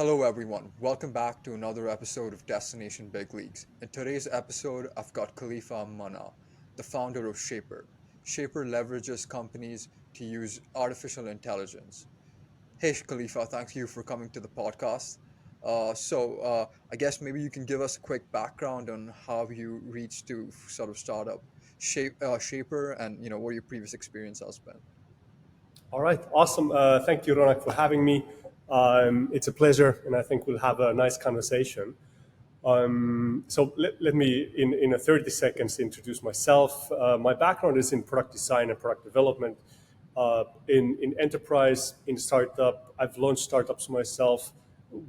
Hello, everyone. Welcome back to another episode of Destination Big Leagues. In today's episode, I've got Khalifa Manna, the founder of Shapr. Shapr leverages companies to use artificial intelligence. Hey, Khalifa, thank you for coming to the podcast. I guess maybe you can give us a quick background on how you reached to sort of start up Shapr, and what your previous experience has been. All right, awesome. Thank you, Ronak, for having me. It's a pleasure, and I think we'll have a nice conversation. So let me, in a 30 seconds, introduce myself. My background is in product design and product development. In enterprise, in startup, I've launched startups myself.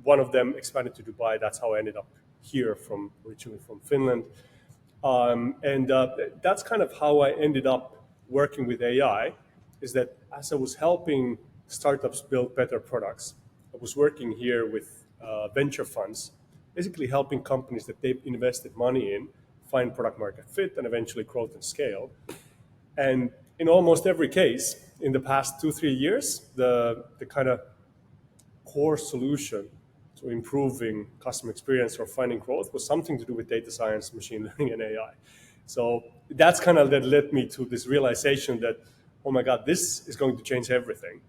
One of them expanded to Dubai. That's how I ended up here, originally from Finland. And that's kind of how I ended up working with AI, is that as I was helping startups build better products, I was working here with venture funds, basically helping companies that they've invested money in find product market fit and eventually growth and scale. And in almost every case, in the past 2, 3 years, the kind of core solution to improving customer experience or finding growth was something to do with data science, machine learning, and AI. So that's kind of that led me to this realization that, oh my God, this is going to change everything.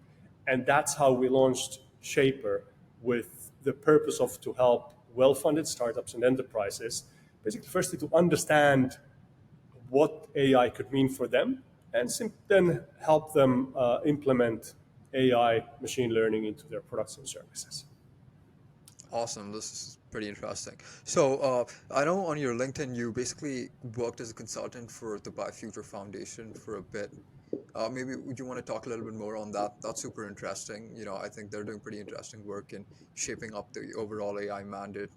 And that's how we launched Shapr, with the purpose of to help well-funded startups and enterprises, basically firstly to understand what AI could mean for them, and then help them implement AI machine learning into their products and services. Awesome. This is pretty interesting. So, I know on your LinkedIn, you basically worked as a consultant for the Future Foundation for a bit. Maybe would you want to talk a little bit more on that? That's super interesting. I think they're doing pretty interesting work in shaping up the overall AI mandate.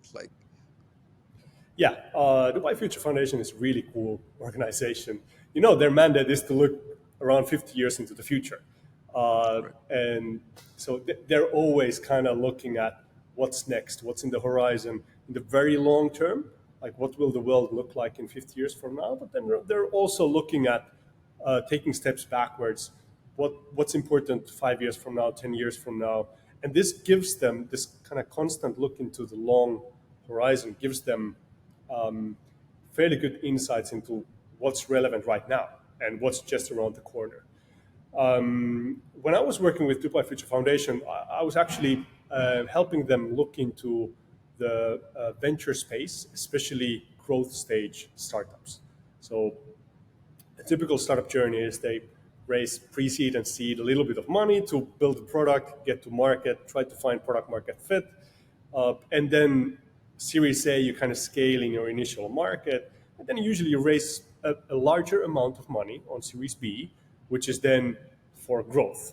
Yeah, Dubai Future Foundation is a really cool organization. Their mandate is to look around 50 years into the future. Right. And so they're always kind of looking at what's next, what's in the horizon in the very long term, like what will the world look like in 50 years from now. But then they're also looking at taking steps backwards, what's important 5 years from now, 10 years from now. And this gives them this kind of constant look into the long horizon, gives them fairly good insights into what's relevant right now and what's just around the corner. When I was working with Dubai Future Foundation, I was actually helping them look into the venture space, especially growth stage startups. So a typical startup journey is they raise pre-seed and seed a little bit of money to build a product, get to market, try to find product market fit, and then Series A, you kind of scale in your initial market, and then usually you raise a larger amount of money on Series B, which is then for growth.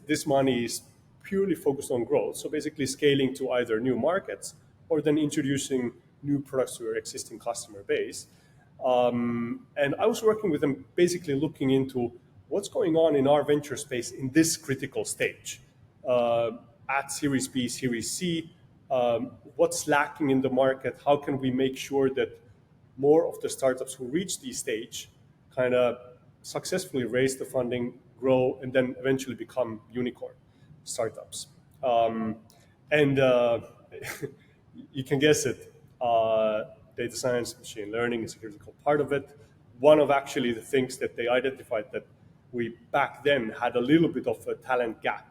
This money is purely focused on growth, so basically scaling to either new markets or then introducing new products to your existing customer base. And I was working with them, basically looking into what's going on in our venture space in this critical stage, at Series B, Series C. What's lacking in the market? How can we make sure that more of the startups who reach this stage kind of successfully raise the funding, grow, and then eventually become unicorn startups? And you can guess it. Data science, machine learning is a critical part of it. One of actually the things that they identified that we back then had a little bit of a talent gap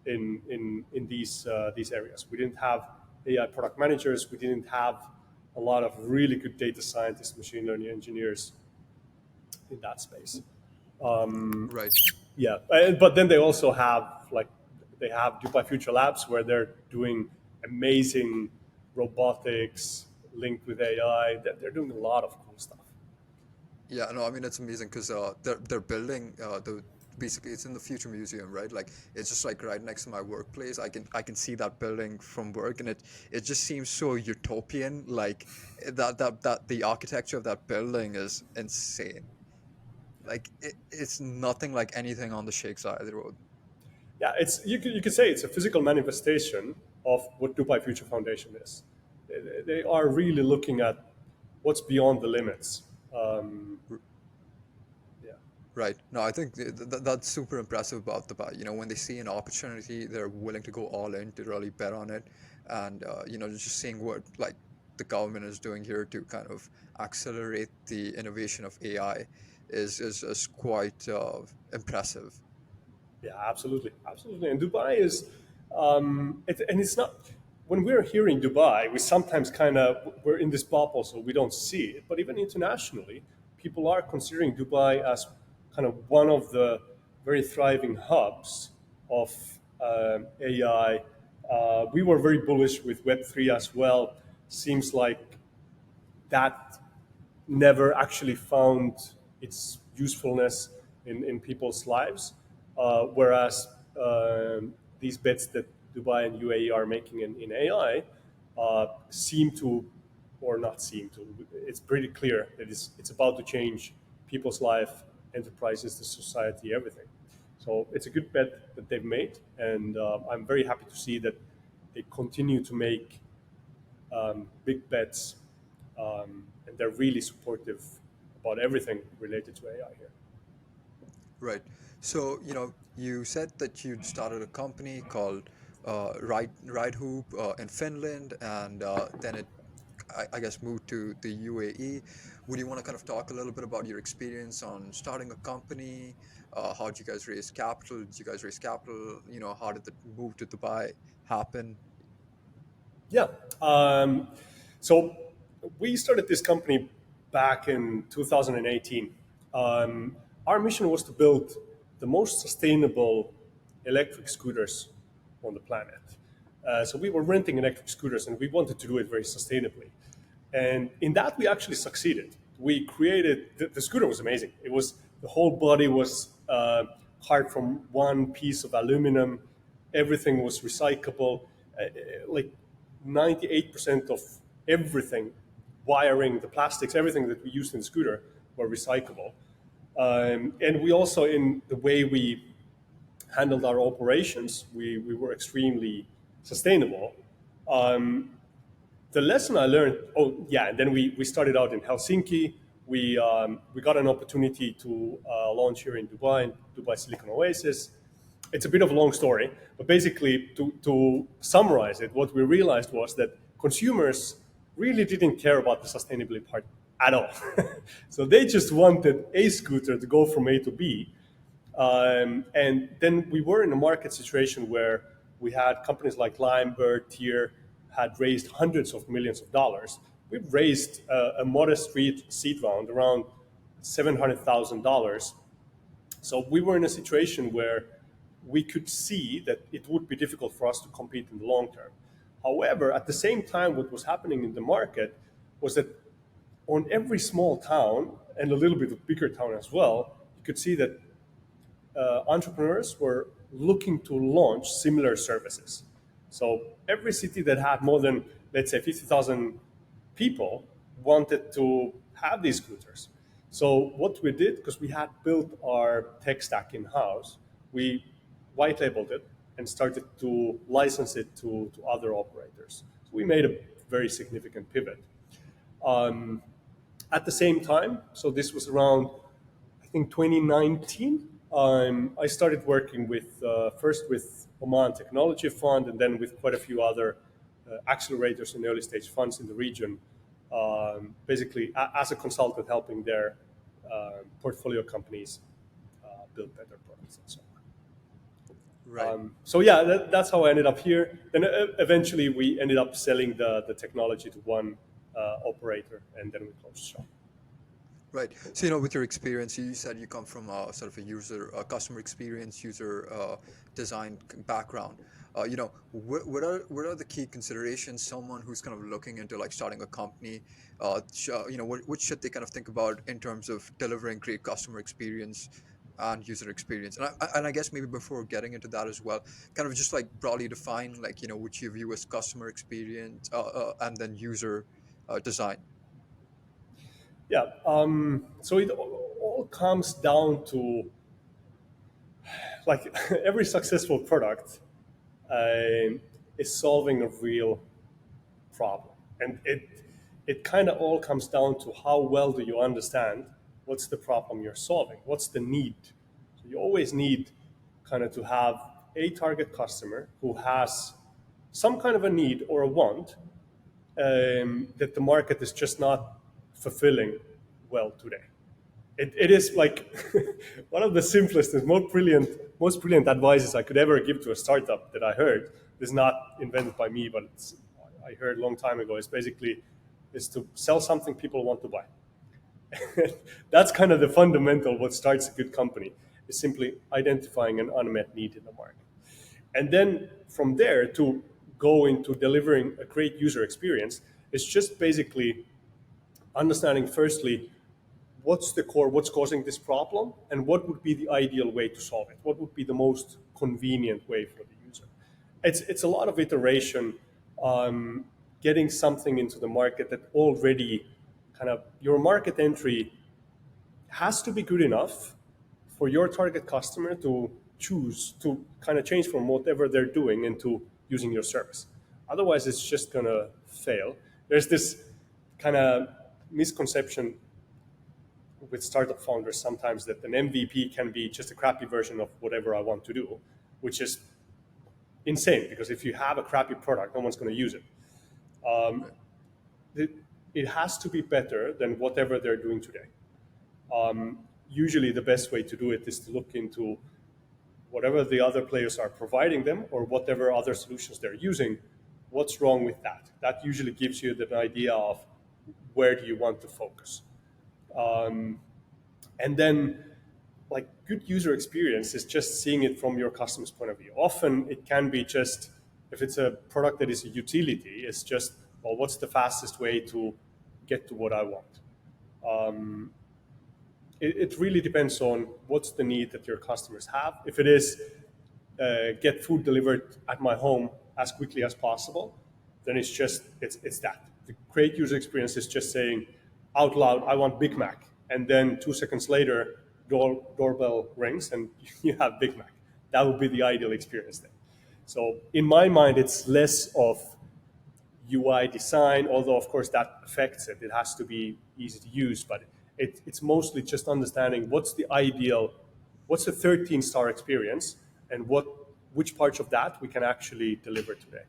in these areas. We didn't have AI product managers. We didn't have a lot of really good data scientists, machine learning engineers in that space. Right. Yeah, but then they also have they have Dubai Future Labs, where they're doing amazing robotics linked with AI. They're doing a lot of cool stuff. Yeah, no, I mean it's amazing because they're building the basically it's in the Future Museum, right? Like it's just like right next to my workplace. I can see that building from work, and it just seems so utopian. Like that the architecture of that building is insane. Like it's nothing like anything on the Sheikh side of the road. Yeah, you could say it's a physical manifestation of what Dubai Future Foundation is. They are really looking at what's beyond the limits. R- Yeah. Right. No, I think that's super impressive about Dubai. When they see an opportunity, they're willing to go all in to really bet on it. And, just seeing what like the government is doing here to kind of accelerate the innovation of AI is quite impressive. Yeah, absolutely, absolutely. And Dubai is, and it's not. When we're here in Dubai, we sometimes kind of we're in this bubble, so we don't see it. But even internationally, people are considering Dubai as kind of one of the very thriving hubs of AI. We were very bullish with Web3 as well. Seems like that never actually found its usefulness in people's lives. Whereas these bets that Dubai and UAE are making in AI seem to, or not seem to, it's pretty clear that it's about to change people's life, enterprises, the society, everything. So it's a good bet that they've made, and I'm very happy to see that they continue to make big bets, and they're really supportive about everything related to AI here. Right. So, you said that you'd started a company called Ride Hoop in Finland, and then I guess, moved to the UAE. Would you want to kind of talk a little bit about your experience on starting a company? How did you guys raise capital? Did you guys raise capital? How did the move to Dubai happen? Yeah. Um, so we started this company back in 2018. Our mission was to build the most sustainable electric scooters on the planet. So we were renting electric scooters, and we wanted to do it very sustainably. And in that, we actually succeeded. We created the scooter was amazing. It was the whole body was carved from one piece of aluminum. Everything was recyclable. Like 98% of everything, wiring, the plastics, everything that we used in the scooter were recyclable. And we also, in the way we handled our operations, we were extremely sustainable. Um, the lesson I learned, oh yeah, and then we started out in Helsinki. We got an opportunity to launch here in Dubai Silicon Oasis. It's a bit of a long story, but basically, to summarize it, what we realized was that consumers really didn't care about the sustainability part at all. So they just wanted a scooter to go from A to B, and then we were in a market situation where we had companies like Lime, Bird, Tier had raised hundreds of millions of dollars. We've raised a modest seed round around $700,000. So we were in a situation where we could see that it would be difficult for us to compete in the long term. However, at the same time, what was happening in the market was that on every small town and a little bit of bigger town as well, you could see that entrepreneurs were looking to launch similar services. So every city that had more than, let's say, 50,000 people wanted to have these scooters. So what we did, because we had built our tech stack in house, we white labeled it and started to license it to other operators. So we made a very significant pivot. Um, at the same time, so this was around, I think, 2019. I started working with first with Oman Technology Fund, and then with quite a few other accelerators and early stage funds in the region. Basically, as a consultant, helping their portfolio companies build better products and so on. Right. So yeah, that's how I ended up here. Then eventually we ended up selling the technology to one operator, and then we closed shop. Right. So, with your experience, you said you come from a sort of a customer experience, user design background. What are the key considerations someone who's kind of looking into like starting a company? What should they kind of think about in terms of delivering great customer experience and user experience? And I guess maybe before getting into that as well, kind of just like broadly define like what you view as customer experience and then user design. Yeah. So it all comes down to, like, every successful product is solving a real problem, and it kind of all comes down to how well do you understand what's the problem you're solving, what's the need. So you always need kind of to have a target customer who has some kind of a need or a want that the market is just not fulfilling well today. It is like one of the simplest and most brilliant advices I could ever give to a startup that I heard. Is not invented by me, but I heard a long time ago. Is basically is to sell something people want to buy. That's kind of the fundamental what starts a good company, is simply identifying an unmet need in the market. And then from there to go into delivering a great user experience is just basically understanding firstly what's the core, what's causing this problem, and what would be the ideal way to solve it, what would be the most convenient way for the user. It's a lot of iteration, getting something into the market that already kind of your market entry has to be good enough for your target customer to choose to kind of change from whatever they're doing into using your service. Otherwise, it's just going to fail. There's this kind of misconception with startup founders sometimes that an MVP can be just a crappy version of whatever I want to do, which is insane because if you have a crappy product, no one's going to use it. Right. It has to be better than whatever they're doing today. Usually, the best way to do it is to look into whatever the other players are providing them or whatever other solutions they're using. What's wrong with that? That usually gives you the idea of where do you want to focus. And then, like, good user experience is just seeing it from your customer's point of view. Often it can be just, if it's a product that is a utility, it's just, well, what's the fastest way to get to what I want? It really depends on what's the need that your customers have. If it is get food delivered at my home as quickly as possible, then it's that. The great user experience is just saying out loud, I want Big Mac. And then 2 seconds later, doorbell rings and you have Big Mac. That would be the ideal experience then. So in my mind, it's less of UI design, although of course that affects it. It has to be easy to use, but it's mostly just understanding what's the 13-star experience and which parts of that we can actually deliver today.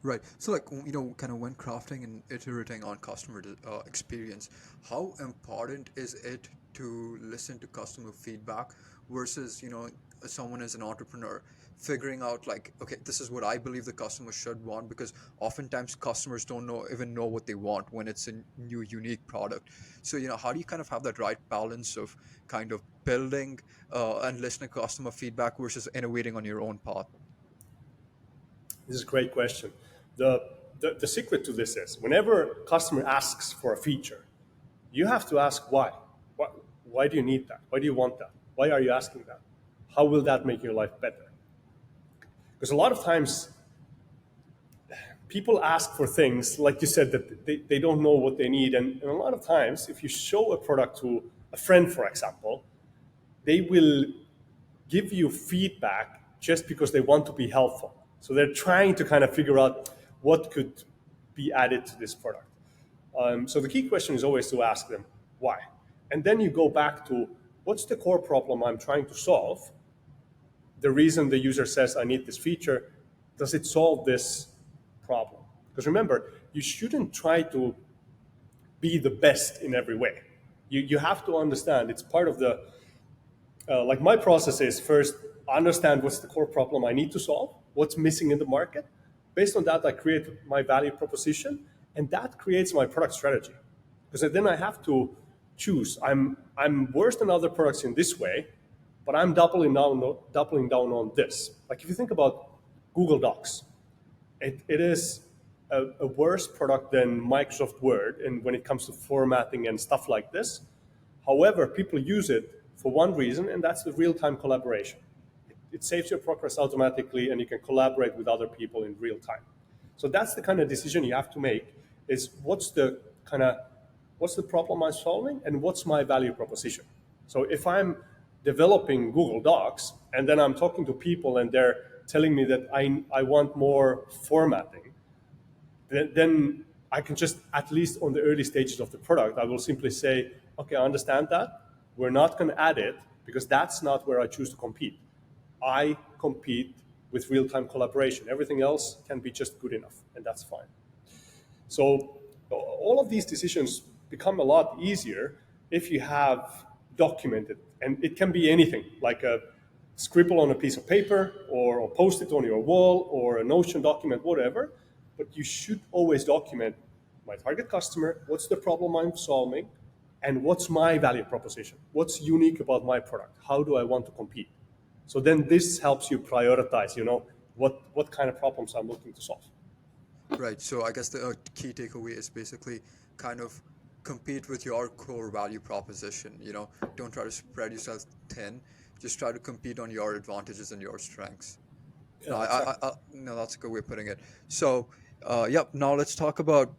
Right. So, like, kind of when crafting and iterating on customer experience, how important is it to listen to customer feedback versus, someone as an entrepreneur figuring out, like, okay, this is what I believe the customer should want, because oftentimes customers don't even know what they want when it's a new, unique product. So, how do you kind of have that right balance of kind of building and listening to customer feedback versus innovating on your own path? This is a great question. The secret to this is whenever a customer asks for a feature, you have to ask why. Why do you need that? Why do you want that? Why are you asking that? How will that make your life better? Because a lot of times people ask for things, like you said, that they don't know what they need. And a lot of times, if you show a product to a friend, for example, they will give you feedback just because they want to be helpful. So they're trying to kind of figure out what could be added to this product. So the key question is always to ask them why. And then you go back to what's the core problem I'm trying to solve? The reason the user says I need this feature, does it solve this problem? Because remember, you shouldn't try to be the best in every way. You have to understand it's part of the like my process is first understand what's the core problem I need to solve, what's missing in the market. Based on that, I create my value proposition, and that creates my product strategy. Because then I have to choose. I'm worse than other products in this way, but I'm doubling down on this. Like if you think about Google Docs, it is a worse product than Microsoft Word, and when it comes to formatting and stuff like this. However, people use it for one reason, and that's the real-time collaboration. It saves your progress automatically, and you can collaborate with other people in real time. So that's the kind of decision you have to make: is what's the problem I'm solving, and what's my value proposition. So if I'm developing Google Docs, and then I'm talking to people, and they're telling me that I want more formatting, then I can just, at least on the early stages of the product, I will simply say, okay, I understand that. We're not going to add it because that's not where I choose to compete. I compete with real-time collaboration. Everything else can be just good enough, and that's fine. So all of these decisions become a lot easier if you have documented, and it can be anything, like a scribble on a piece of paper or a post it on your wall or a Notion document, whatever. But you should always document my target customer, what's the problem I'm solving, and what's my value proposition? What's unique about my product? How do I want to compete? So then this helps you prioritize, what kind of problems I'm looking to solve. Right. So I guess the key takeaway is basically kind of compete with your core value proposition. Don't try to spread yourself thin. Just try to compete on your advantages and your strengths. No, Yeah, exactly. no, that's a good way of putting it. So, yep. Now let's talk about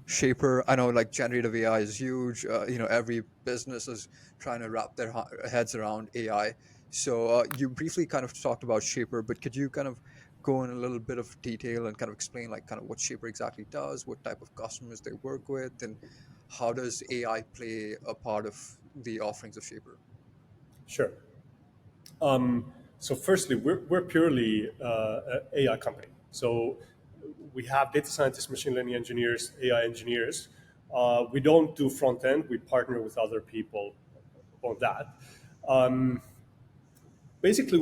Shaper. I know like generative AI is huge. Every business is trying to wrap their heads around AI. So you briefly kind of talked about Shaper, but could you kind of go in a little bit of detail and kind of explain like kind of what Shaper exactly does, what type of customers they work with, and how does AI play a part of the offerings of Shaper? Sure. So firstly, we're purely an AI company. So we have data scientists, machine learning engineers, AI engineers. We don't do front end. We partner with other people on that. Um, Basically,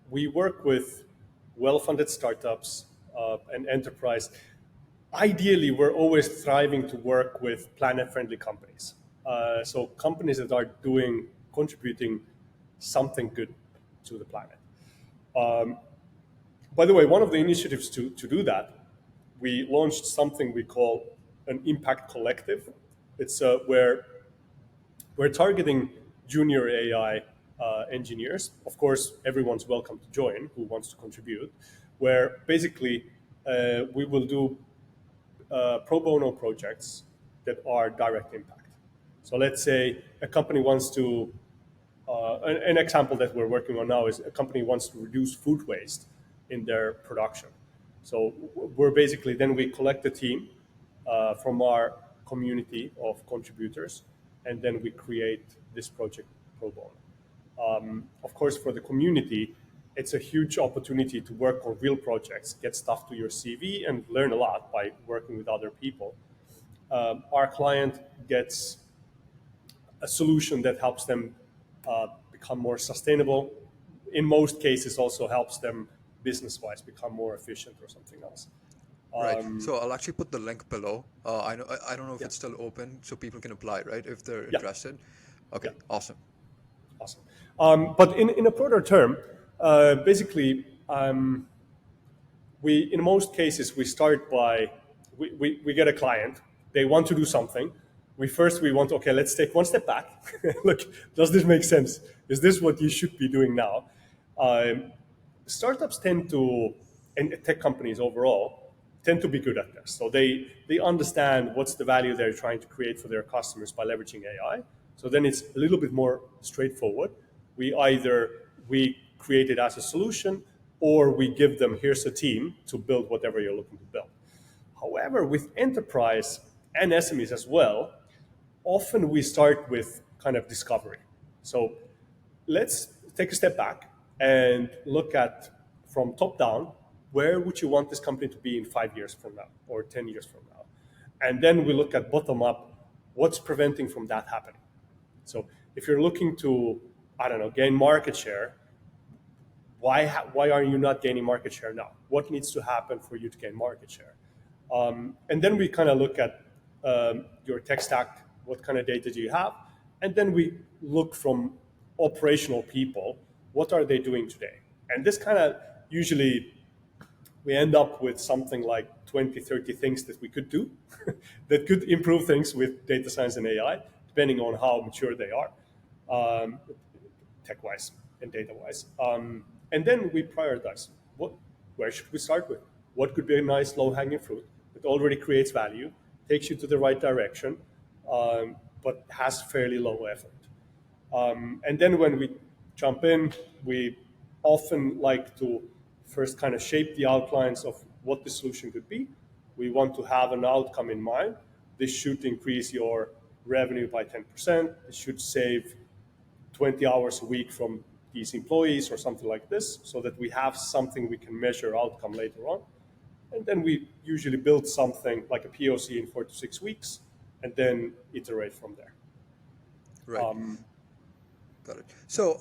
we work with well-funded startups and enterprise. Ideally, we're always striving to work with planet-friendly companies. So companies that are contributing something good to the planet. By the way, one of the initiatives to do that, we launched something we call an impact collective. It's where we're targeting junior AI engineers. Of course, everyone's welcome to join who wants to contribute. Where basically we will do pro bono projects that are direct impact. So let's say a company wants to, an example that we're working on now is a company wants to reduce food waste in their production. So we're basically, then we collect a team from our community of contributors, and then we create this project pro bono. Of course, for the community, it's a huge opportunity to work on real projects, get stuff to your CV, and learn a lot by working with other people. Our client gets a solution that helps them become more sustainable. In most cases, also helps them business-wise become more efficient or something else. Right. So I'll actually put the link below. I don't know if Yeah, it's still open, so people can apply, right? If they're yeah, interested. Okay. yeah. Awesome. Awesome. But in a broader term, basically, in most cases, we start by, we get a client, they want to do something. We want, okay, let's take one step back. Look, does this make sense? Is this what you should be doing now? Um, Startups tend to, and tech companies overall, tend to be good at this. So they understand what's the value they're trying to create for their customers by leveraging AI. So then it's a little bit more straightforward. We create it as a solution, or we give them, here's a team to build whatever you're looking to build. However, with enterprise and SMEs as well, often we start with kind of discovery. So let's take a step back and look at, from top down, where would you want this company to be in 5 years from now or 10 years from now? And then we look at bottom up, what's preventing from that happening? So if you're looking to, I don't know, gain market share, why are you not gaining market share now? What needs to happen for you to gain market share? And then we kind of look at your tech stack, what kind of data do you have? And then we look from operational people, what are they doing today? And this kind of usually we end up with something like 20, 30 things that we could do that could improve things with data science and AI, depending on how mature they are, tech-wise and data-wise. And then we prioritize. Where should we start with? What could be a nice low-hanging fruit that already creates value, takes you to the right direction, but has fairly low effort? And then when we jump in, we often like to first kind of shape the outlines of what the solution could be, we want to have an outcome in mind. This should increase your revenue by 10%. It should save 20 hours a week from these employees or something like this, so that we have something we can measure outcome later on. And then we usually build something like a POC in 4 to 6 weeks, and then iterate from there. Right. Got it. So,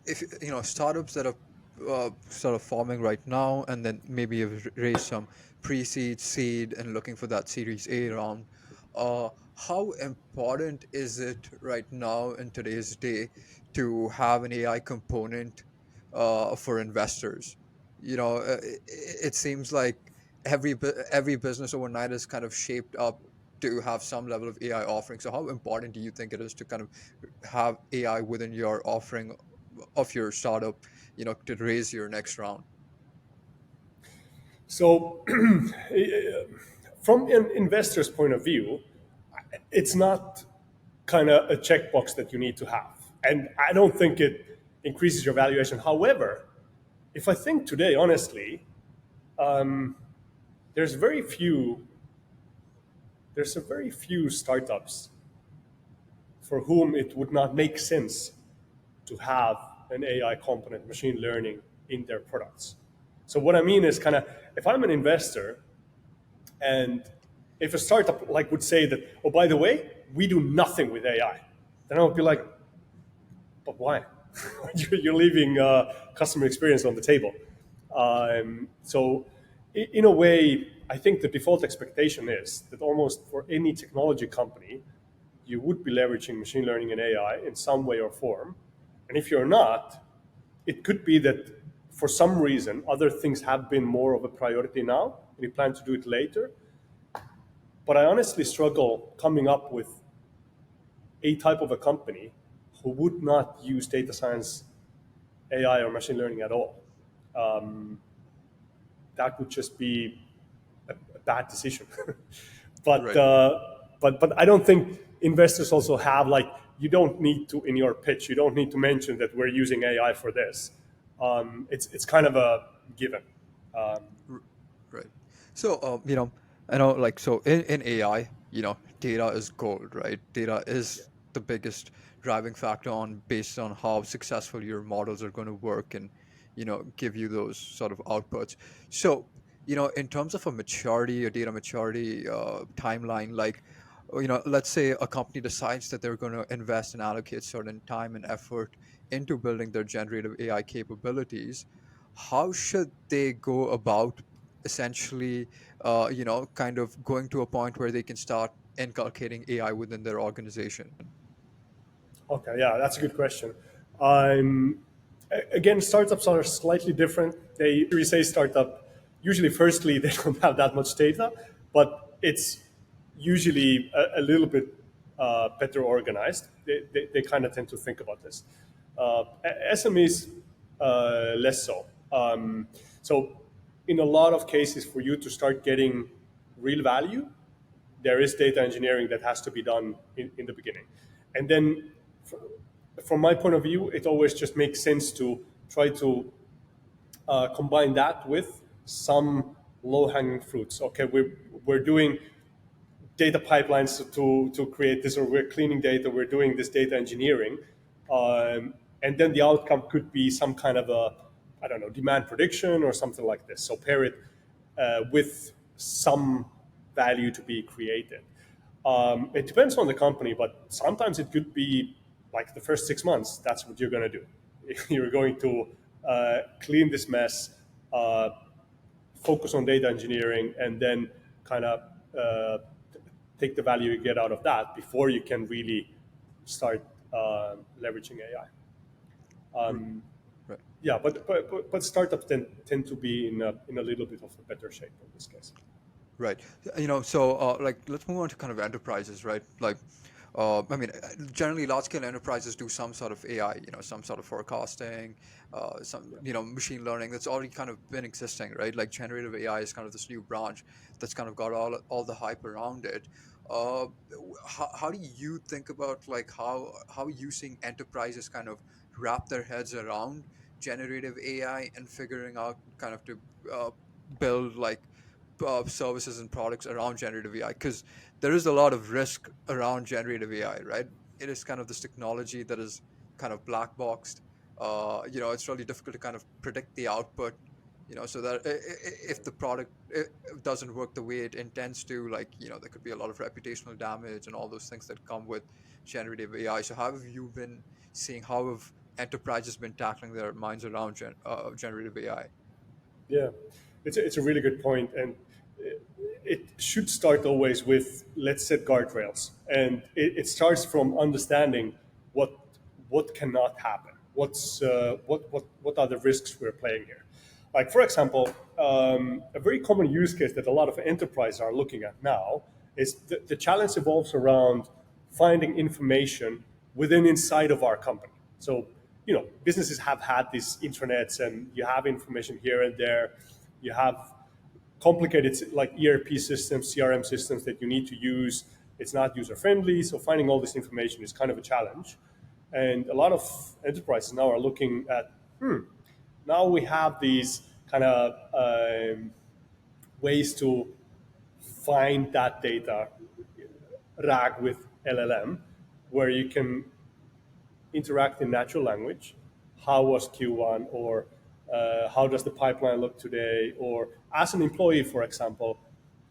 if startups that are sort of forming right now, and then maybe you've raised some pre-seed, seed, and looking for that Series A round, how important is it right now in today's day to have an AI component for investors? It seems like every business overnight is kind of shaped up to have some level of AI offering. So, how important do you think it is to kind of have AI within your offering of your startup, to raise your next round? So, from an investor's point of view, it's not kind of a checkbox that you need to have. And I don't think it increases your valuation. However, if I think today, honestly, there's very few there's a very few startups for whom it would not make sense to have an AI component, machine learning, in their products. So what I mean is, kind of, if I'm an investor, and if a startup like would say that, oh, by the way, we do nothing with AI, then I would be like, but why? You're leaving customer experience on the table. So, in a way, I think the default expectation is that almost for any technology company, you would be leveraging machine learning and AI in some way or form. And if you're not, it could be that for some reason other things have been more of a priority now, and you plan to do it later. But I honestly struggle coming up with a type of a company who would not use data science, AI, or machine learning at all. That would just be a bad decision. but Right. uh, but I don't think investors also have, like, you don't need to, in your pitch, you don't need to mention that we're using AI for this. It's kind of a given. Um, R- Right. So, I know, like, so in AI, data is gold, right? Data yeah. is the biggest driving factor on based on how successful your models are going to work and, give you those sort of outputs. So, in terms of a maturity, a data maturity timeline, like, let's say a company decides that they're going to invest and allocate certain time and effort into building their generative AI capabilities. How should they go about essentially, kind of going to a point where they can start inculcating AI within their organization? Okay, yeah, that's a good question. Again, startups are slightly different. They Series A startup, usually, firstly, they don't have that much data, but it's usually a little bit better organized. They kind of tend to think about this. SMEs, less so. So, in a lot of cases, for you to start getting real value, there is data engineering that has to be done in the beginning. And then, from my point of view, it always just makes sense to try to combine that with some low-hanging fruits. Okay, we're doing data pipelines to create this, or we're cleaning data, we're doing this data engineering. And then the outcome could be some kind of a, I don't know, demand prediction or something like this. So pair it with some value to be created. It depends on the company, but sometimes it could be like the first 6 months, that's what you're going to do. You're going to clean this mess, uh, focus on data engineering, and then kind of uh, take the value you get out of that before you can really start leveraging AI. R- Right. Yeah, but startups tend to be in a little bit of a better shape in this case. Right. So, like, let's move on to kind of enterprises, right? Like, I mean, generally, large-scale enterprises do some sort of AI, some sort of forecasting, some, Yeah. machine learning that's already kind of been existing, right? Like, generative AI is kind of this new branch that's kind of got all the hype around it. How do you think about, like, how you seeing enterprises kind of wrap their heads around generative AI and figuring out kind of to uh, build like services and products around generative AI, because there is a lot of risk around generative AI, right? It is kind of this technology that is kind of black boxed. It's really difficult to kind of predict the output. So that if the product doesn't work the way it intends to, like, there could be a lot of reputational damage and all those things that come with generative AI. So how have you been seeing, how have enterprises been tackling their minds around generative AI? Yeah, it's a really good point, and it should start always with let's set guardrails, and it starts from understanding what what cannot happen, what are the risks we're playing here. Like for example, a very common use case that a lot of enterprises are looking at now is the challenge evolves around finding information within inside of our company. So, businesses have had these intranets and you have information here and there. You have complicated like ERP systems, CRM systems that you need to use. It's not user friendly. So finding all this information is kind of a challenge. And a lot of enterprises now are looking at, now we have these kind of ways to find that data, RAG with LLM, where you can interact in natural language. How was Q1, or how does the pipeline look today? Or as an employee, for example,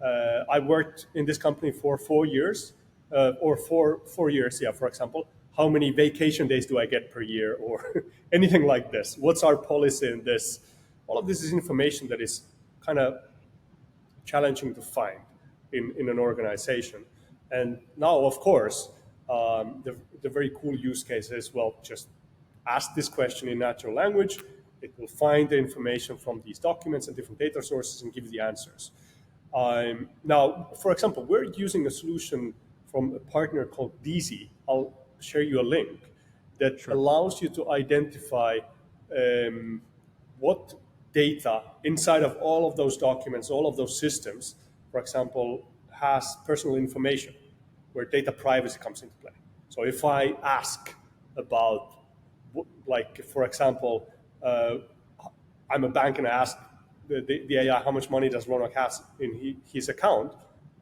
I worked in this company for 4 years, or four years, yeah, for example. How many vacation days do I get per year, or anything like this? What's our policy in this? All of this is information that is kind of challenging to find in an organization. And now, of course, the very cool use case is, well, just ask this question in natural language. It will find the information from these documents and different data sources and give you the answers. Now, for example, we're using a solution from a partner called DZ. I'll share you a link that Sure. allows you to identify what data inside of all of those documents, all of those systems, for example, has personal information, where data privacy comes into play. So if I ask about, like, for example, I'm a bank and I ask the AI how much money does Ronak has in his account,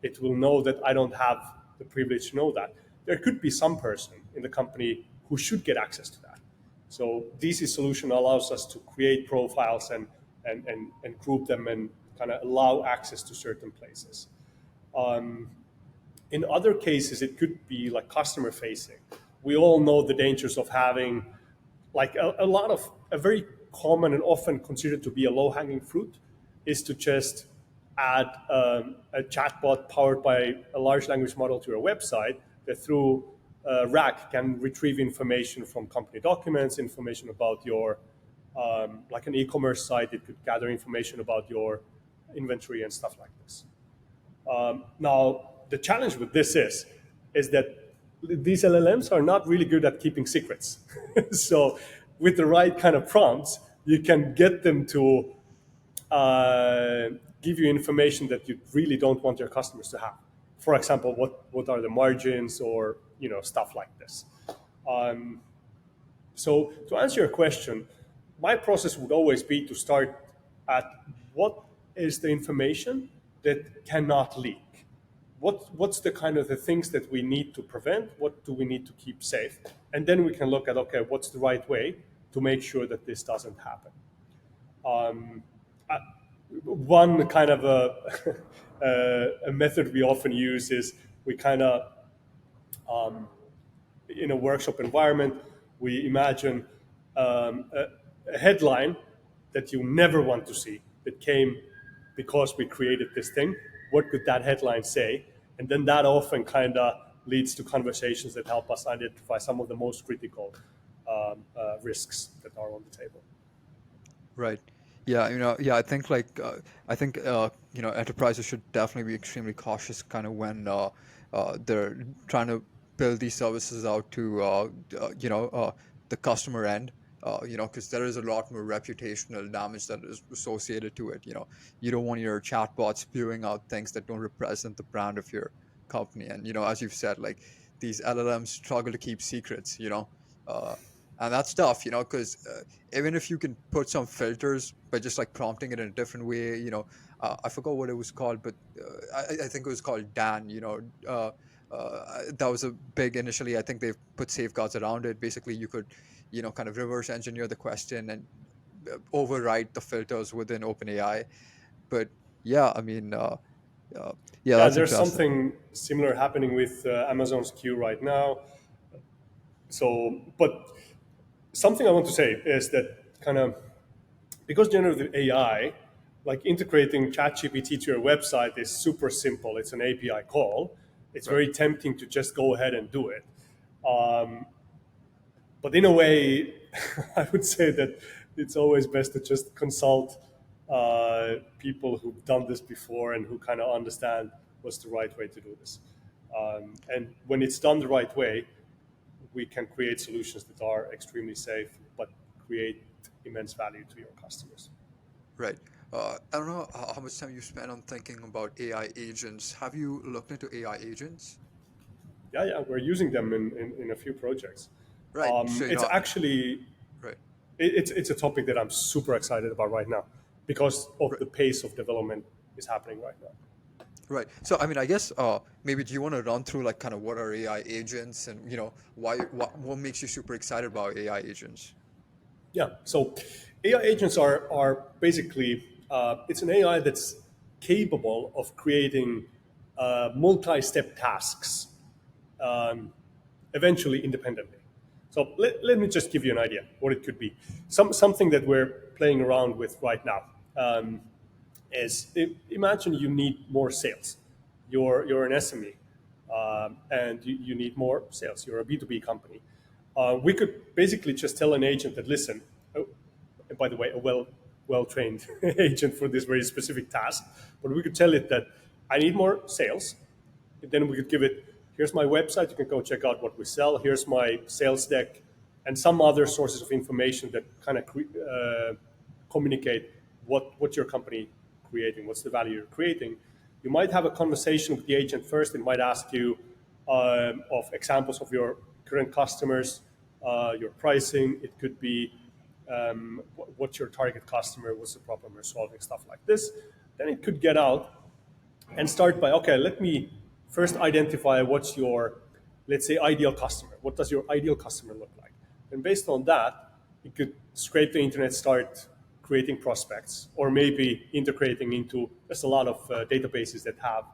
it will know that I don't have the privilege to know that. There could be some person in the company who should get access to that. So DC solution allows us to create profiles and group them and kind of allow access to certain places. In other cases, it could be like customer facing. We all know the dangers of having like a lot of a very common and often considered to be a low hanging fruit is to just add a chatbot powered by a large language model to your website that through RAG can retrieve information from company documents, information about your like an e-commerce site. It could gather information about your inventory and stuff like this. Now, the challenge with this is that these LLMs are not really good at keeping secrets. So, with the right kind of prompts, you can get them to give you information that you really don't want your customers to have. For example, what are the margins, or stuff like this. So, to answer your question, my process would always be to start at what is the information that cannot leak. What's the kind of the things that we need to prevent? What do we need to keep safe? And then we can look at, okay, what's the right way to make sure that this doesn't happen. One kind of a method we often use is we kind of in a workshop environment, we imagine a headline that you never want to see that came because we created this thing. What could that headline say? And then that often kind of leads to conversations that help us identify some of the most critical risks that are on the table. Right. Yeah, yeah, I think enterprises should definitely be extremely cautious kind of when they're trying to build these services out to the customer end. Because there is a lot more reputational damage that is associated to it. You don't want your chatbot spewing out things that don't represent the brand of your company. And as you've said, like, these LLMs struggle to keep secrets. Uh, and that's tough. Because even if you can put some filters by just like prompting it in a different way, I forgot what it was called, but I think it was called Dan. That was a big initially. I think they've put safeguards around it. Basically, you could, kind of reverse engineer the question and override the filters within OpenAI. But yeah, I mean, uh, yeah, Yeah, that's there's interesting. something similar happening with Amazon's queue right now. So, but something I want to say is that kind of because generative AI, like integrating ChatGPT to your website is super simple. It's an API call. It's Right. very tempting to just go ahead and do it. Um, but in a way, I would say that it's always best to just consult people who've done this before and who kind of understand what's the right way to do this. And when it's done the right way, we can create solutions that are extremely safe but create immense value to your customers. Right. I don't know how much time you spend on thinking about AI agents. Have you looked into AI agents? Yeah, yeah, we're using them in a few projects. Right. So, It's actually right. it's a topic that I'm super excited about right now because of Right. the pace of development is happening right now. Right. So, I mean, I guess maybe do you want to run through like kind of what are AI agents and what makes you super excited about AI agents? Yeah. So AI agents are basically it's an AI that's capable of creating multi-step tasks eventually independently. So let me just give you an idea what it could be. Something that we're playing around with right now is imagine you need more sales. You're an SME and you need more sales. You're a B2B company. We could basically just tell an agent that listen, oh, and by the way, a well trained agent for this very specific task. But we could tell it that I need more sales. And then we could give it, here's my website. You can go check out what we sell. Here's my sales deck, and some other sources of information that kind of communicate what your company creating, what's the value you're creating. You might have a conversation with the agent first. It might ask you of examples of your current customers, your pricing. It could be what's your target customer, what's the problem you're solving, stuff like this. Then it could get out and start by, okay, let me first identify what's your, let's say, ideal customer. What does your ideal customer look like? And based on that, you could scrape the internet, start creating prospects, or maybe integrating into, there's a lot of databases that have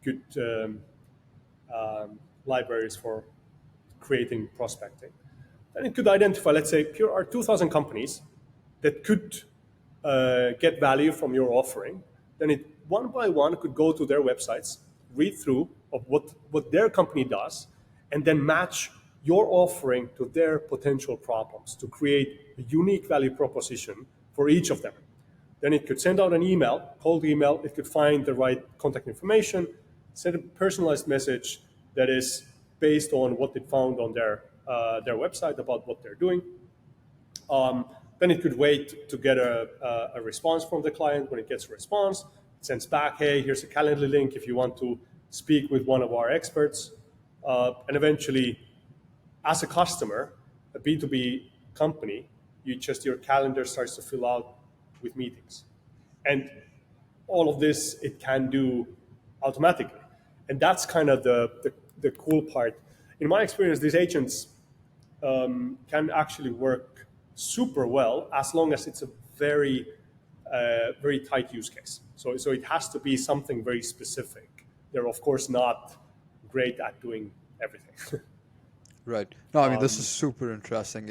good libraries for creating prospecting. Then it could identify, let's say, here are 2,000 companies that could get value from your offering. Then it one by one could go to their websites, read through of what their company does, and then match your offering to their potential problems to create a unique value proposition for each of them. Then it could send out an email, cold email. It could find the right contact information, send a personalized message that is based on what it found on their website about what they're doing. Then it could wait to get a response from the client. When it gets a response, it sends back, hey, here's a Calendly link if you want to speak with one of our experts. And eventually, as a customer, a B2B company, your calendar starts to fill out with meetings. And all of this it can do automatically. And that's kind of the cool part. In my experience, these agents can actually work super well as long as it's a very tight use case. So it has to be something very specific. They're of course not great at doing everything. Right. No, I mean this is super interesting.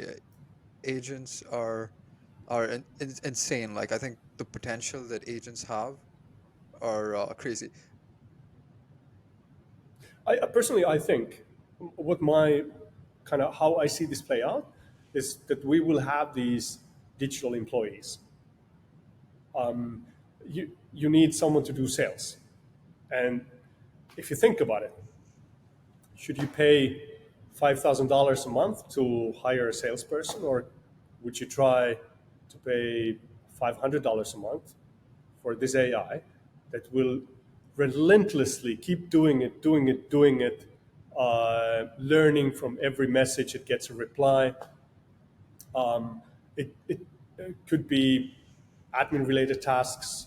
Agents are insane. Like I think the potential that agents have are crazy. I personally, I think what my kind of how I see this play out is that we will have these digital employees. You need someone to do sales, and if you think about it, should you pay $5,000 a month to hire a salesperson, or would you try to pay $500 a month for this AI that will relentlessly keep doing it, learning from every message it gets a reply. It could be admin related tasks,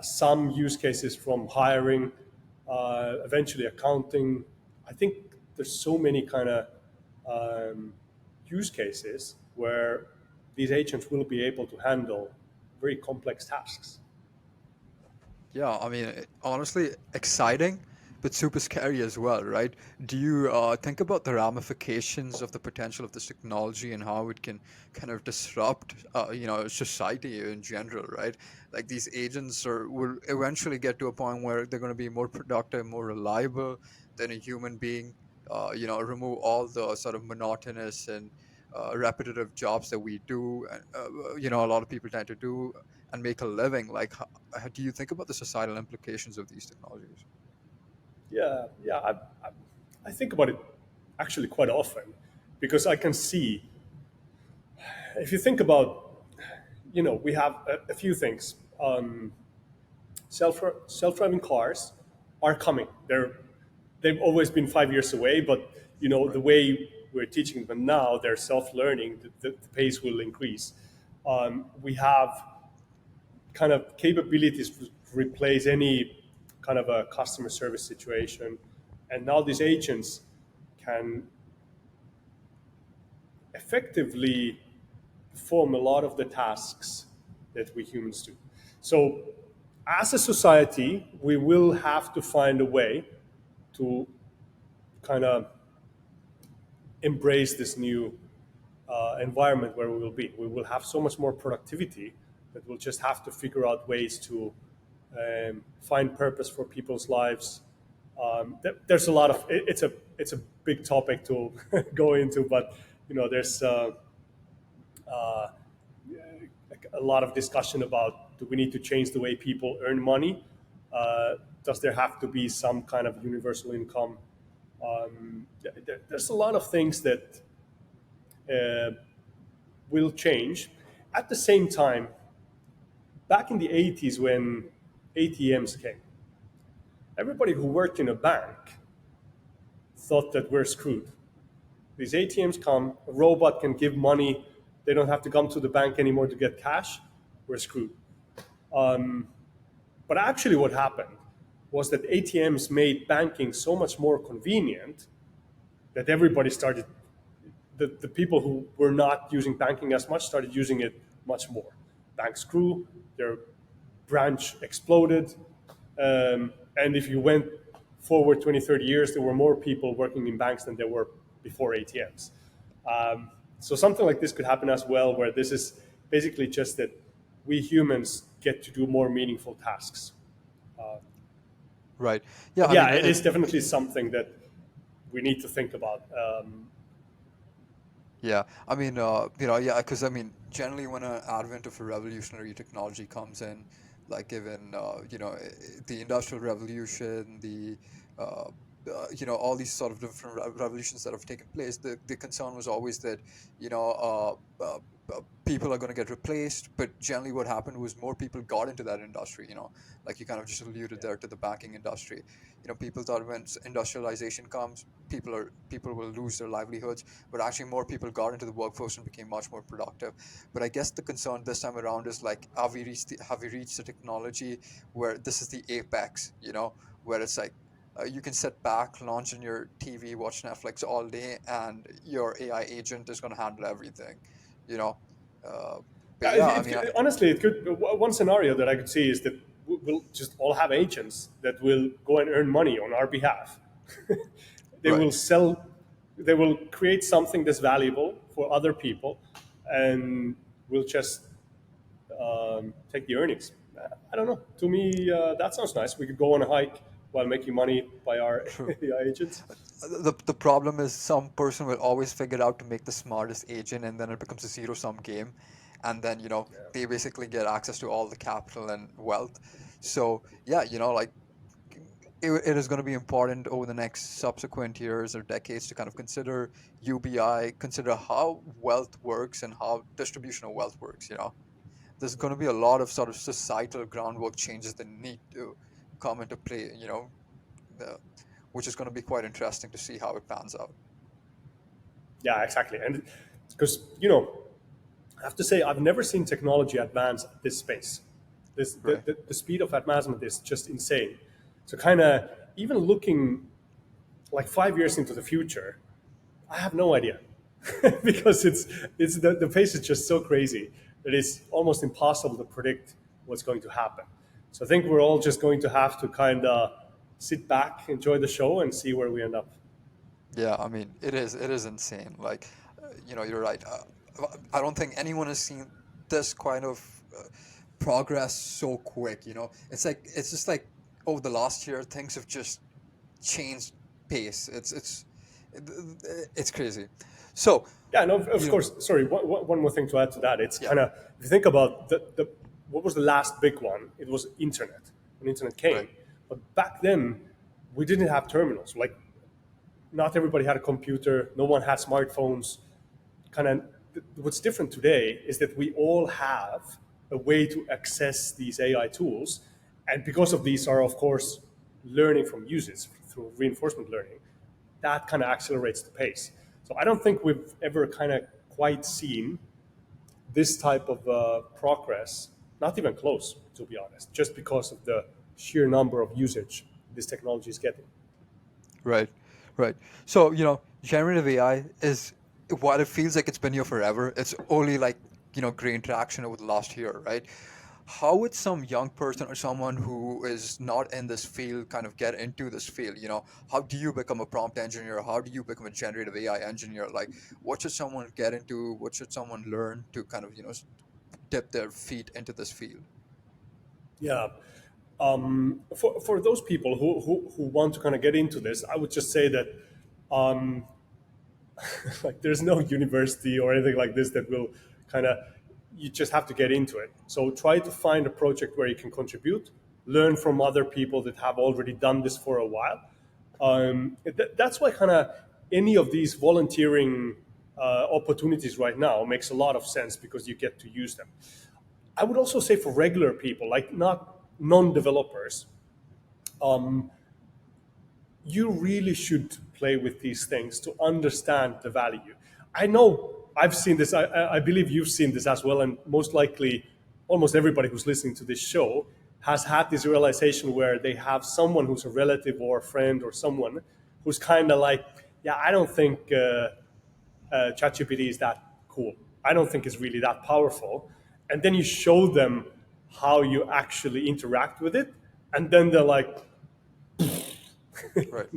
some use cases from hiring, eventually accounting. I think there's so many kind of use cases where these agents will be able to handle very complex tasks. Yeah, I mean, honestly, exciting, but super scary as well, right? Do you think about the ramifications of the potential of this technology and how it can kind of disrupt, society in general, right? Like these agents will eventually get to a point where they're going to be more productive, more reliable than a human being. Remove all the sort of monotonous and repetitive jobs that we do, a lot of people tend to do and make a living. Like, do you think about the societal implications of these technologies? Yeah, yeah. I think about it actually quite often because I can see, if you think about, we have a few things. Self-driving cars are coming. They've always been 5 years away, but the Right. way we're teaching them now, they're self-learning. The pace will increase. We have kind of capabilities to replace any kind of a customer service situation, and now these agents can effectively perform a lot of the tasks that we humans do. So, as a society, we will have to find a way to kind of embrace this new environment where we will be. We will have so much more productivity that we'll just have to figure out ways to find purpose for people's lives. There's a lot of it's a big topic to go into, but there's a lot of discussion about, do we need to change the way people earn money? Does there have to be some kind of universal income? There's a lot of things that uh, will change. At the same time, back in the 80s when ATMs came, everybody who worked in a bank thought that we're screwed. These ATMs come, a robot can give money, they don't have to come to the bank anymore to get cash, we're screwed. But actually, what happened was that ATMs made banking so much more convenient that everybody started, the people who were not using banking as much started using it much more. Banks grew, their branch exploded, and if you went forward 20, 30 years, there were more people working in banks than there were before ATMs. So something like this could happen as well, where this is basically just that we humans get to do more meaningful tasks. Right. Yeah. But I mean, yeah, it is definitely something that we need to think about. yeah. I mean, yeah. Because I mean, generally, when an advent of a revolutionary technology comes in, like given, the Industrial Revolution, uh, all these sort of different revolutions that have taken place, the concern was always that, you know, people are going to get replaced. But generally, what happened was more people got into that industry. Like you kind of just alluded there to the banking industry. People thought when industrialization comes, people will lose their livelihoods, but actually more people got into the workforce and became much more productive. But I guess the concern this time around is like, have we reached the technology where this is the apex, where it's like, you can sit back, launch on your TV, watch Netflix all day, and your AI agent is going to handle everything, you know. Uh, but yeah, I mean, Honestly, it could. One scenario that I could see is that we'll just all have agents that will go and earn money on our behalf. They right. will sell, they will create something that's valuable for other people, and we'll just take the earnings. I don't know. To me, that sounds nice. We could go on a hike while making money by our True. AI agents. The problem is some person will always figure out to make the smartest agent, and then it becomes a zero sum game, and then they basically get access to all the capital and wealth. So yeah, like it is going to be important over the next subsequent years or decades to kind of consider UBI, consider how wealth works and how distribution of wealth works. There's going to be a lot of sort of societal groundwork changes that need to come into play. The, which is going to be quite interesting to see how it pans out. Yeah, exactly. And because I have to say, I've never seen technology advance at this space. Right. The speed of advancement is just insane. So, kind of, even looking like 5 years into the future, I have no idea because it's the pace is just so crazy that it's almost impossible to predict what's going to happen. So I think we're all just going to have to kind of sit back, enjoy the show, and see where we end up. Yeah, I mean, it is insane. Like, you're right. I don't think anyone has seen this kind of progress so quick. It's just like over the last year, things have just changed pace. It's crazy. So, Yeah, no, of you know, course. Sorry, one more thing to add to that. It's yeah, kind of, if you think about the what was the last big one? It was internet when internet came. right, But back then, we didn't have terminals. Like, not everybody had a computer. No one had smartphones. Kind of, what's different today is that we all have a way to access these AI tools, and because of these are of course learning from users through reinforcement learning, that kind of accelerates the pace. So I don't think we've ever kind of quite seen this type of progress, not even close, to be honest, just because of the sheer number of usage this technology is getting. right, right. So, generative AI is, while it feels like it's been here forever, it's only like, gained traction over the last year, right? How would some young person or someone who is not in this field kind of get into this field? How do you become a prompt engineer? How do you become a generative AI engineer? Like, what should someone get into? What should someone learn to kind of, dip their feet into this field? Yeah. For those people who want to kind of get into this, I would just say that um, like there's no university or anything like this that will kind of, you just have to get into it. So try to find a project where you can contribute, learn from other people that have already done this for a while. That's why kind of any of these volunteering opportunities right now makes a lot of sense because you get to use them. I would also say for regular people, like not non-developers, you really should play with these things to understand the value. I know I've seen this. I believe you've seen this as well, and most likely, almost everybody who's listening to this show has had this realization where they have someone who's a relative or a friend or someone who's kind of like, yeah, I don't think ChatGPT is that cool. I don't think it's really that powerful. And then you show them how you actually interact with it, and then they're like, Right.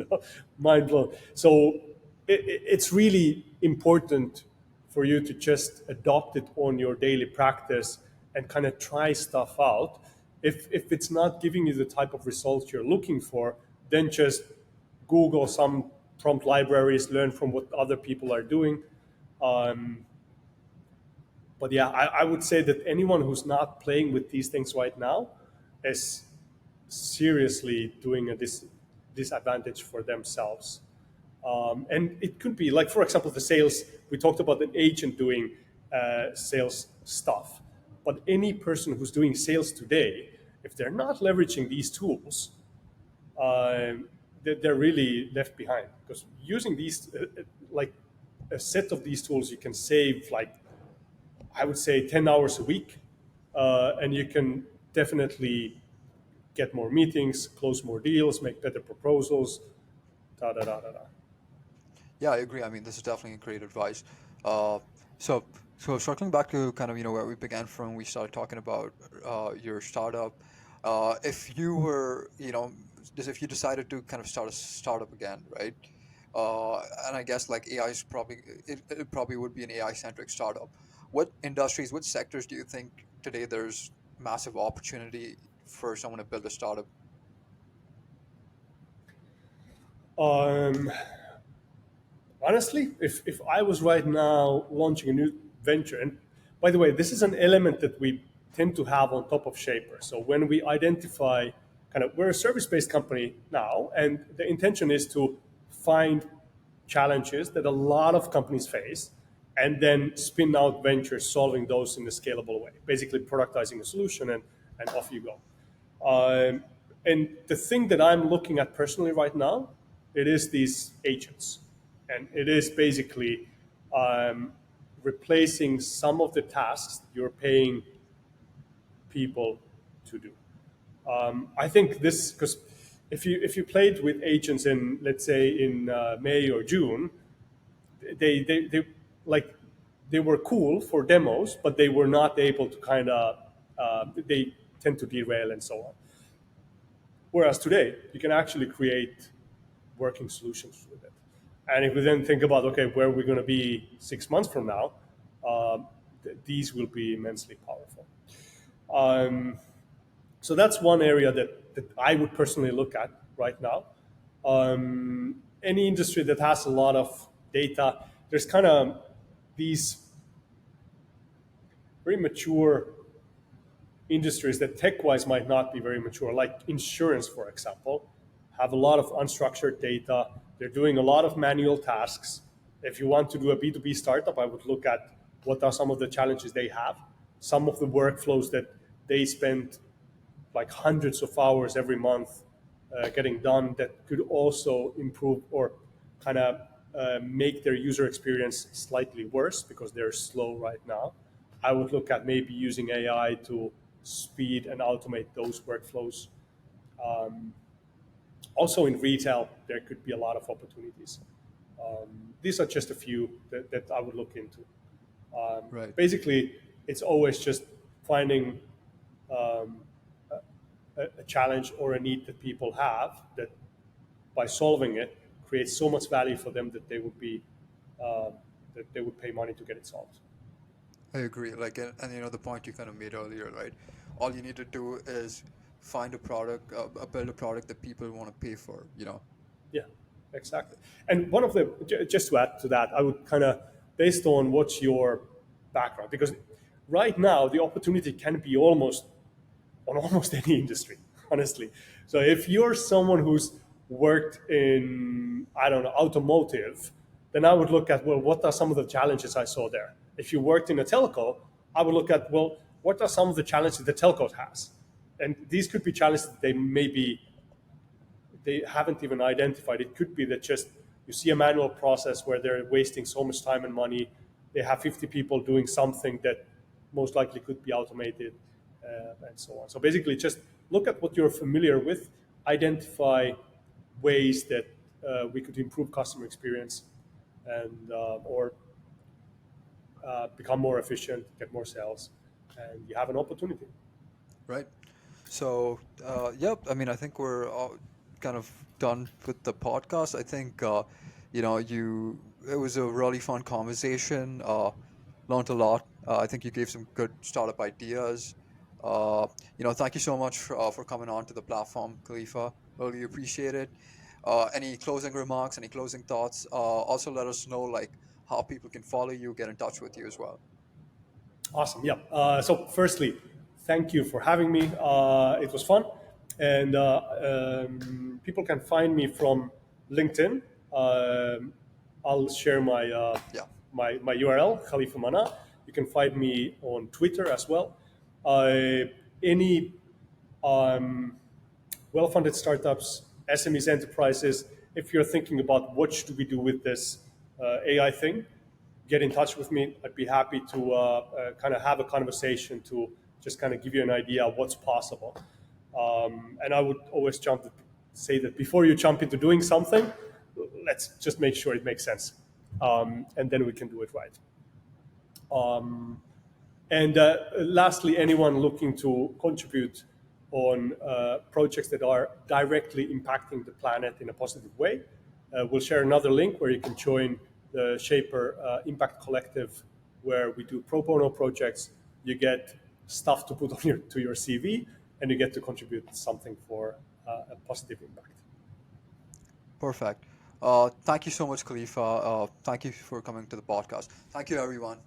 mind blown. So it's really important for you to just adopt it on your daily practice and kind of try stuff out. If it's not giving you the type of results you're looking for, then just Google some prompt libraries, learn from what other people are doing. Um, but yeah, I would say that anyone who's not playing with these things right now is seriously doing a disadvantage for themselves. And it could be like, for example, the sales. We talked about an agent doing sales stuff, but any person who's doing sales today, if they're not leveraging these tools, they're really left behind. Because using these, like a set of these tools, you can save like, I would say 10 hours a week, and you can definitely get more meetings, close more deals, make better proposals, da da da da da. Yeah, I agree. I mean, this is definitely great advice. Uh, so, so circling back to kind of, where we began from, we started talking about your startup. If you were, if you decided to kind of start a startup again, right? And I guess like AI is probably, it probably would be an AI centric startup. What industries, what sectors do you think today there's massive opportunity for someone to build a startup? Um, Honestly, if I was right now launching a new venture, and by the way, this is an element that we tend to have on top of Shaper. So when we identify kind of, we're a service-based company now, and the intention is to find challenges that a lot of companies face and then spin out ventures solving those in a scalable way, basically productizing a solution and off you go. And the thing that I'm looking at personally right now, it is these agents, and it is basically um, replacing some of the tasks you're paying people to do. I think this, because if you played with agents in, let's say, in May or June, they like they were cool for demos, but they were not able to kind of they tend to derail and so on. Whereas today, you can actually create working solutions with it. And if we then think about, okay, where we're going to be 6 months from now, these will be immensely powerful. Um, so that's one area that I would personally look at right now. Any industry that has a lot of data, there's kind of these very mature industries that tech-wise might not be very mature, like insurance, for example, have a lot of unstructured data. They're doing a lot of manual tasks. If you want to do a B2B startup, I would look at what are some of the challenges they have, some of the workflows that they spend like hundreds of hours every month getting done that could also improve or kind of make their user experience slightly worse because they're slow right now. I would look at maybe using AI to speed and automate those workflows. Also in retail, there could be a lot of opportunities. These are just a few that I would look into. Right. Basically, it's always just finding a challenge or a need that people have that by solving it creates so much value for them that they would be uh, that they would pay money to get it solved. I agree. Like, and you know, the point you kind of made earlier, right? All you need to do is find a product, build a product that people want to pay for, you know? Yeah, exactly. And one of the just to add to that, I would kind of based on what's your background, because right now the opportunity can be almost on almost any industry, honestly. So if you're someone who's worked in, I don't know, automotive, then I would look at, well, what are some of the challenges I saw there? If you worked in a telco, I would look at, well, what are some of the challenges the telco has? And these could be challenges that they haven't even identified. It could be that just you see a manual process where they're wasting so much time and money. They have 50 people doing something that most likely could be automated, and so on. So basically, just look at what you're familiar with, identify ways that we could improve customer experience, and or become more efficient, get more sales, and you have an opportunity. Right. So, yep, I mean, I think we're all kind of done with the podcast. I think, you know, it was a really fun conversation. Learned a lot. I think you gave some good startup ideas. You know, thank you so much for coming on to the platform, Khalifa. Really appreciate it. Any closing remarks, any closing thoughts? Also, let us know like how people can follow you, get in touch with you as well. Awesome. Yeah. So, firstly, thank you for having me. It was fun, and people can find me from LinkedIn. I'll share Yeah. my URL, Khalifa Manna. You can find me on Twitter as well. Any well-funded startups, SMEs, enterprises, if you're thinking about what should we do with this AI thing, get in touch with me. I'd be happy to kind of have a conversation to just kind of give you an idea of what's possible. And I would always say that before you jump into doing something, let's just make sure it makes sense, and then we can do it right. And lastly, anyone looking to contribute on projects that are directly impacting the planet in a positive way, we'll share another link where you can join the Shapr Impact Collective, where we do pro bono projects. You get stuff to put on your CV, and you get to contribute something for a positive impact. Perfect. Thank you so much, Khalifa. Thank you for coming to the podcast. Thank you, everyone.